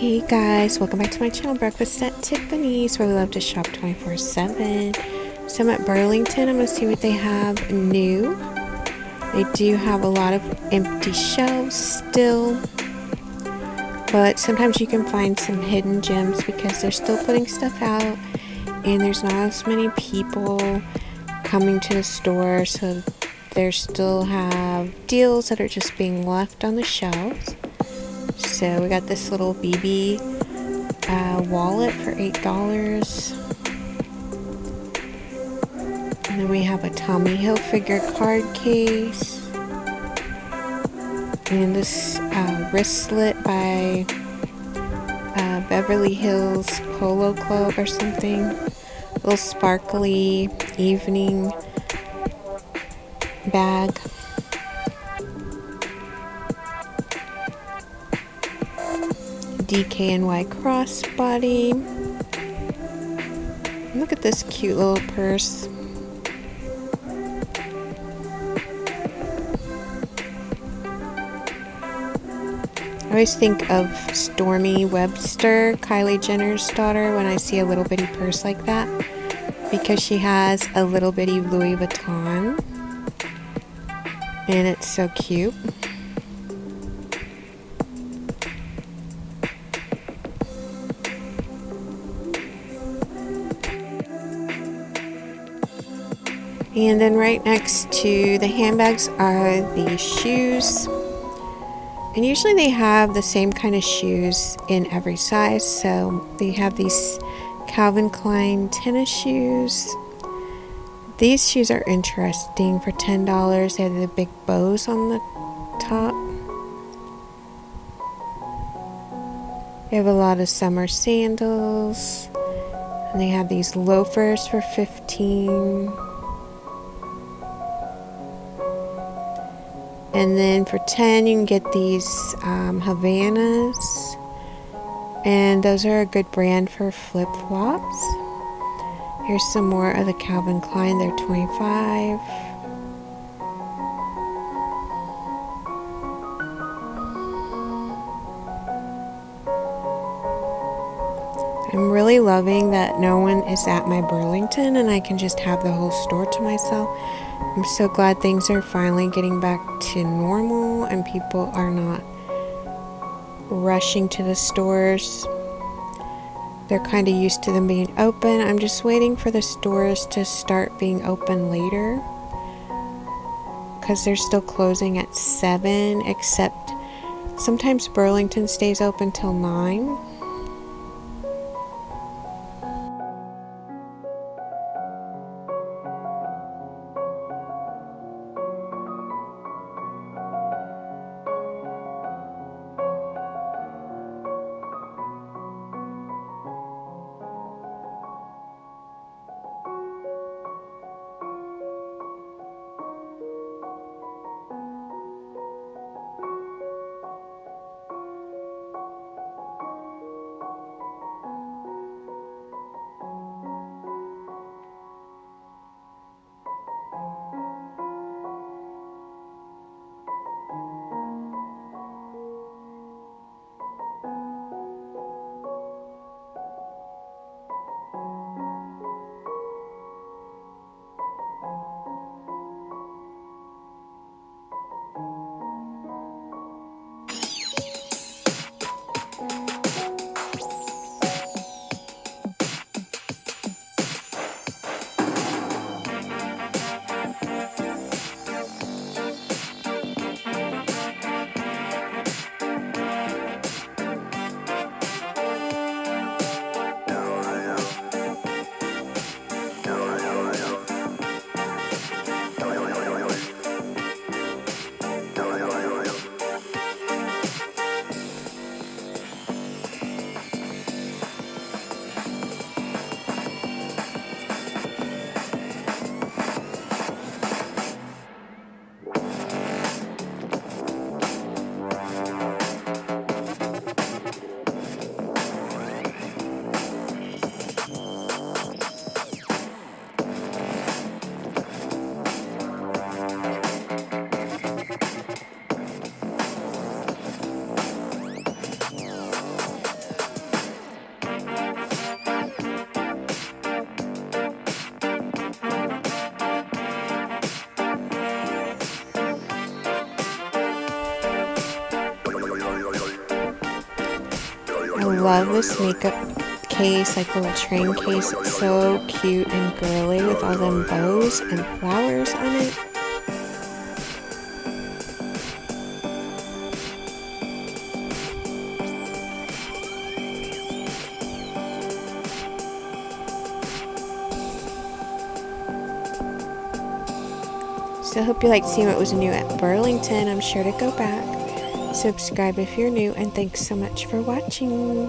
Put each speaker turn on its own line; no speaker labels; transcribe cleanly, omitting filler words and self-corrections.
Hey guys, welcome back to my channel, Breakfast at Tiffany's, where we love to shop 24/7. So I'm at Burlington. I'm going to see what they have new. They do have a lot of empty shelves still, but sometimes you can find some hidden gems because they're still putting stuff out and there's not as many people coming to the store, so they still have deals that are just being left on the shelves. So we got this little BB wallet for $8. And then we have a Tommy Hilfiger card case. And this wristlet by Beverly Hills Polo Club or something. A little sparkly evening bag. DKNY crossbody. Look at this cute little purse. I always think of Stormy Webster, Kylie Jenner's daughter, when I see a little bitty purse like that, because she has a little bitty Louis Vuitton and it's so cute. And then right next to the handbags are the shoes. And usually they have the same kind of shoes in every size. So they have these Calvin Klein tennis shoes. These shoes are interesting for $10. They have the big bows on the top. They have a lot of summer sandals. And they have these loafers for $15. And then for $10, you can get these Havanas. And those are a good brand for flip-flops. Here's some more of the Calvin Klein. They're $25. I'm really loving that no one is at my Burlington and I can just have the whole store to myself. I'm so glad things are finally getting back to normal and people are not rushing to the stores. They're kind of used to them being open. I'm just waiting for the stores to start being open later because they're still closing at 7, except sometimes Burlington stays open till 9. I love this makeup case, like little train case. It's so cute and girly with all them bows and flowers on it. So I hope you liked seeing what was new at Burlington. I'm sure to go back. Subscribe if you're new, and thanks so much for watching.